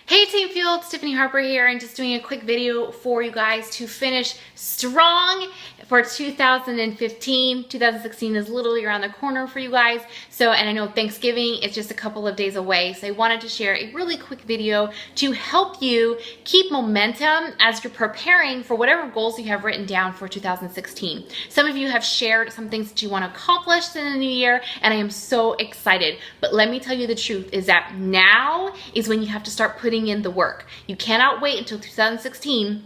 Hey Team Fuel, it's Tiffany Harper here, and just doing a quick video for you guys to finish strong for 2015. 2016 is literally around the corner for you guys. And I know Thanksgiving is just a couple of days away. So I wanted to share a really quick video to help you keep momentum as you're preparing for whatever goals you have written down for 2016. Some of you have shared some things that you want to accomplish in the new year, and I am so excited. But let me tell you the truth is that now is when you have to start putting in the work. You cannot wait until 2016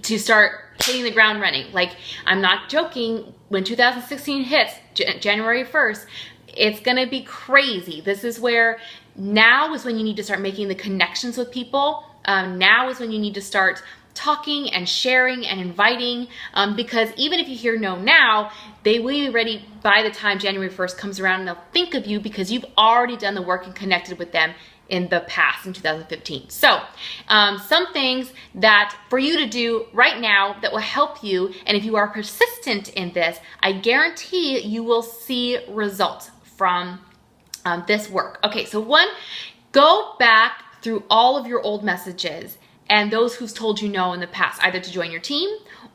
to start hitting the ground running. Like, I'm not joking. When 2016 hits January 1st, it's gonna be crazy. This is where now is when you need to start making the connections with people. Now is when you need to start talking and sharing and inviting, because even if you hear no now, they will be ready by the time January 1st comes around, and they'll think of you because you've already done the work and connected with them in the past, in 2015. So some things that for you to do right now that will help you, and if you are persistent in this, I guarantee you will see results from this work. Okay, so one, go back through all of your old messages and those who's told you no in the past, either to join your team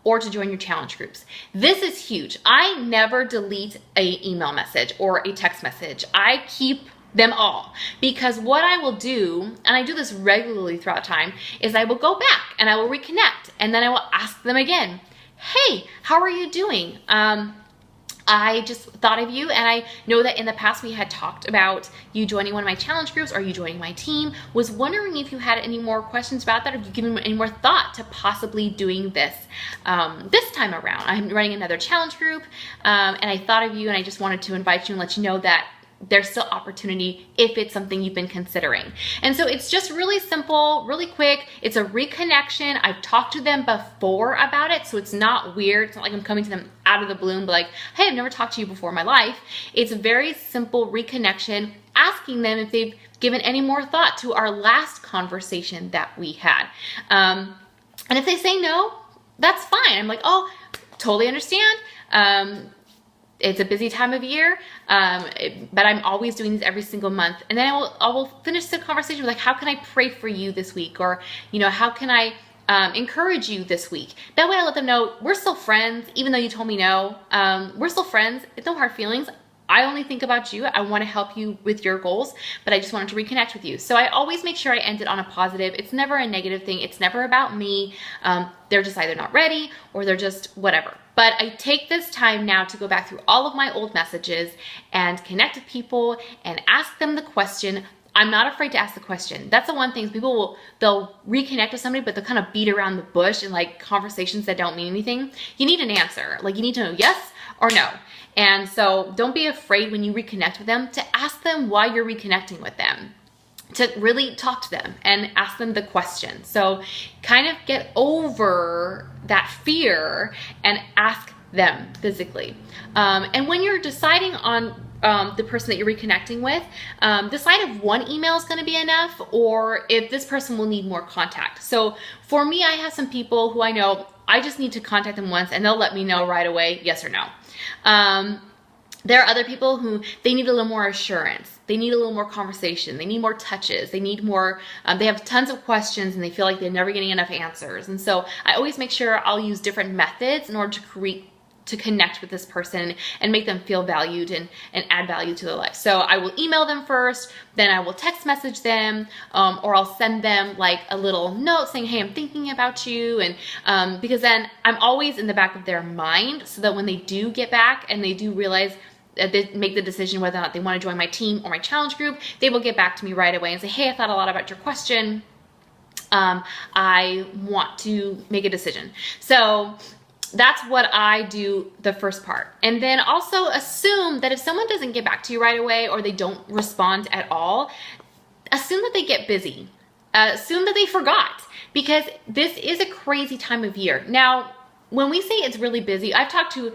or to join your challenge groups. This is huge. I never delete an email message or a text message. I keep them all, because what I will do, and I do this regularly throughout time, is I will go back and I will reconnect, and then I will ask them again, hey, how are you doing? I just thought of you, and I know that in the past we had talked about you joining one of my challenge groups or you joining my team. Was wondering if you had any more questions about that, or if you've given any more thought to possibly doing this this time around. I'm running another challenge group, and I thought of you, and I just wanted to invite you and let you know that there's still opportunity if it's something you've been considering. And so it's just really simple, really quick. It's a reconnection. I've talked to them before about it, so it's not weird. It's not like I'm coming to them out of the blue and be like, hey, I've never talked to you before in my life. It's a very simple reconnection, asking them if they've given any more thought to our last conversation that we had. And if they say no, that's fine. I'm like, oh, totally understand. It's a busy time of year, but I'm always doing these every single month. And then I will finish the conversation with, like, how can I pray for you this week? Or, you know, how can I encourage you this week? That way I let them know we're still friends, even though you told me no. We're still friends. It's no hard feelings. I only think about you. I want to help you with your goals, but I just wanted to reconnect with you. So I always make sure I end it on a positive. It's never a negative thing. It's never about me. They're just either not ready or they're just whatever. But I take this time now to go back through all of my old messages and connect with people and ask them the question. I'm not afraid to ask the question. That's the one thing. They'll reconnect with somebody, but they'll kind of beat around the bush in like conversations that don't mean anything. You need an answer. Like, you need to know yes or no. And so don't be afraid when you reconnect with them to ask them why you're reconnecting with them, to really talk to them and ask them the question. So kind of get over that fear and ask them physically. And when you're deciding on the person that you're reconnecting with, decide if one email is going to be enough or if this person will need more contact. So for me, I have some people who I know I just need to contact them once and they'll let me know right away, yes or no. There are other people who they need a little more assurance. They need a little more conversation. They need more touches. They need more, they have tons of questions and they feel like they're never getting enough answers. And so I always make sure I'll use different methods in order to connect with this person and make them feel valued and add value to their life. So I will email them first, then I will text message them, or I'll send them like a little note saying, hey, I'm thinking about you. And because then I'm always in the back of their mind, so that when they do get back and they do realize that they make the decision whether or not they want to join my team or my challenge group, they will get back to me right away and say, hey, I thought a lot about your question. I want to make a decision. So that's what I do the first part. And then also assume that if someone doesn't get back to you right away or they don't respond at all, assume that they get busy. Assume that they forgot, because this is a crazy time of year. Now, when we say it's really busy, I've talked to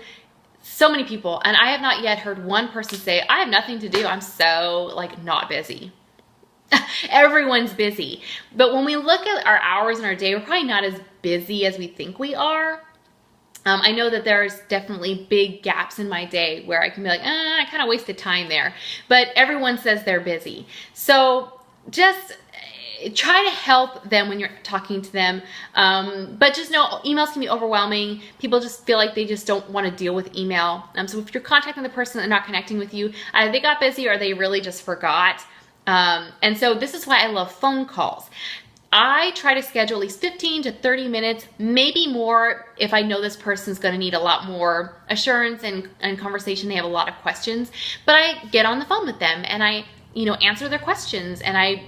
so many people and I have not yet heard one person say, I have nothing to do. I'm so like not busy. Everyone's busy. But when we look at our hours in our day, we're probably not as busy as we think we are. I know that there's definitely big gaps in my day where I can be like, I kind of wasted time there. But everyone says they're busy. So just try to help them when you're talking to them. But just know emails can be overwhelming. People just feel like they just don't want to deal with email. So if you're contacting the person and not connecting with you, either they got busy or they really just forgot. And so this is why I love phone calls. I try to schedule at least 15 to 30 minutes, maybe more if I know this person's going to need a lot more assurance and conversation. They have a lot of questions, but I get on the phone with them and I, answer their questions and I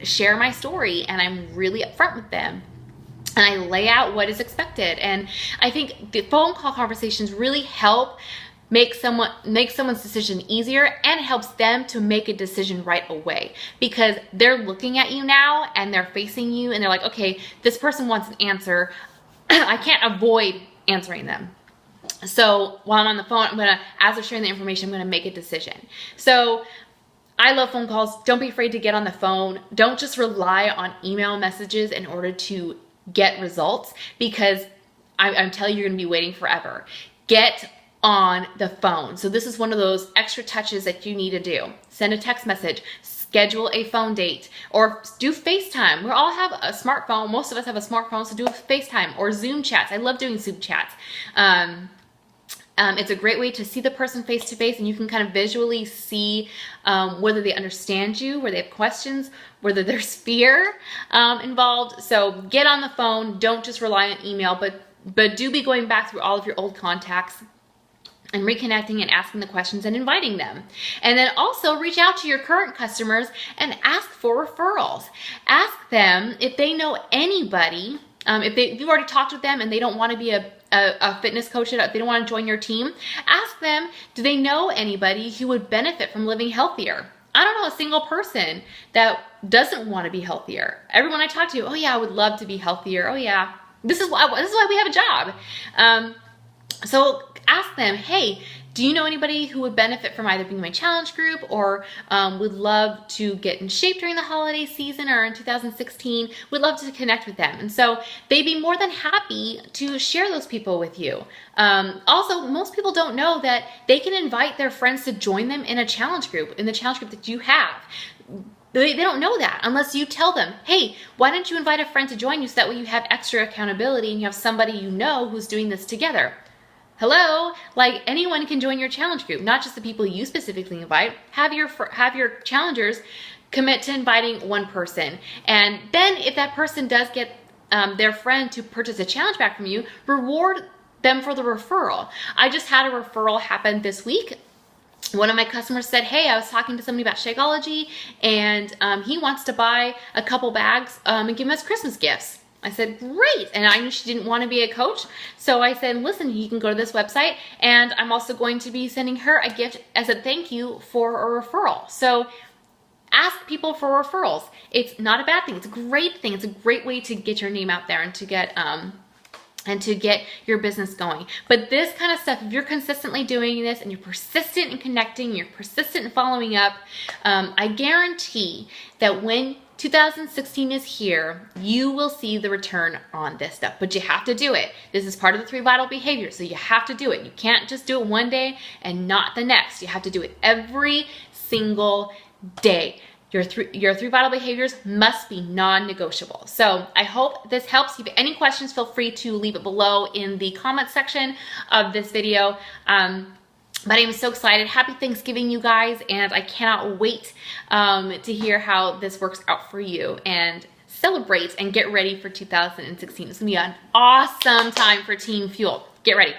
share my story and I'm really upfront with them. And I lay out what is expected. And I think the phone call conversations really help make someone's decision easier, and it helps them to make a decision right away because they're looking at you now and they're facing you and they're like, okay, this person wants an answer. I can't avoid answering them. So while I'm on the phone, as they're sharing the information, I'm gonna make a decision. So I love phone calls. Don't be afraid to get on the phone. Don't just rely on email messages in order to get results, because I'm telling you, you're gonna be waiting forever. Get on the phone. So this is one of those extra touches that you need to do. Send a text message, schedule a phone date, or do FaceTime. We all have a smartphone. Most of us have a smartphone, so do a FaceTime or Zoom chats. I love doing Zoom chats. It's a great way to see the person face to face, and you can kind of visually see whether they understand you, whether they have questions, whether there's fear involved. So get on the phone. Don't just rely on email, but do be going back through all of your old contacts and reconnecting and asking the questions and inviting them. And then also reach out to your current customers and ask for referrals. Ask them if they know anybody, if you've already talked with them and they don't want to be a fitness coach, if they don't want to join your team, ask them, do they know anybody who would benefit from living healthier? I don't know a single person that doesn't want to be healthier. Everyone I talk to, oh yeah, I would love to be healthier. Oh yeah, this is why we have a job. So ask them, hey, do you know anybody who would benefit from either being in my challenge group or would love to get in shape during the holiday season or in 2016? Would love to connect with them. And so they'd be more than happy to share those people with you. Also, most people don't know that they can invite their friends to join them in a challenge group, in the challenge group that you have. They don't know that unless you tell them, hey, why don't you invite a friend to join you so that way you have extra accountability and you have somebody you know who's doing this together. Hello, like anyone can join your challenge group, not just the people you specifically invite. Have your challengers commit to inviting one person. And then if that person does get their friend to purchase a challenge back from you, reward them for the referral. I just had a referral happen this week. One of my customers said, hey, I was talking to somebody about Shakeology and he wants to buy a couple bags and give them as Christmas gifts. I said, great. And I knew she didn't want to be a coach. So I said, listen, you can go to this website and I'm also going to be sending her a gift as a thank you for a referral. So ask people for referrals. It's not a bad thing. It's a great thing. It's a great way to get your name out there and to get your business going. But this kind of stuff, if you're consistently doing this and you're persistent in connecting, you're persistent in following up, I guarantee that when 2016 is here, you will see the return on this stuff, but you have to do it. This is part of the 3 vital behaviors, so you have to do it. You can't just do it one day and not the next. You have to do it every single day. Your three vital behaviors must be non-negotiable. So I hope this helps. If you have any questions, feel free to leave it below in the comment section of this video. But I am so excited. Happy Thanksgiving, you guys, and I cannot wait to hear how this works out for you and celebrate and get ready for 2016. It's gonna be an awesome time for Team Fuel. Get ready.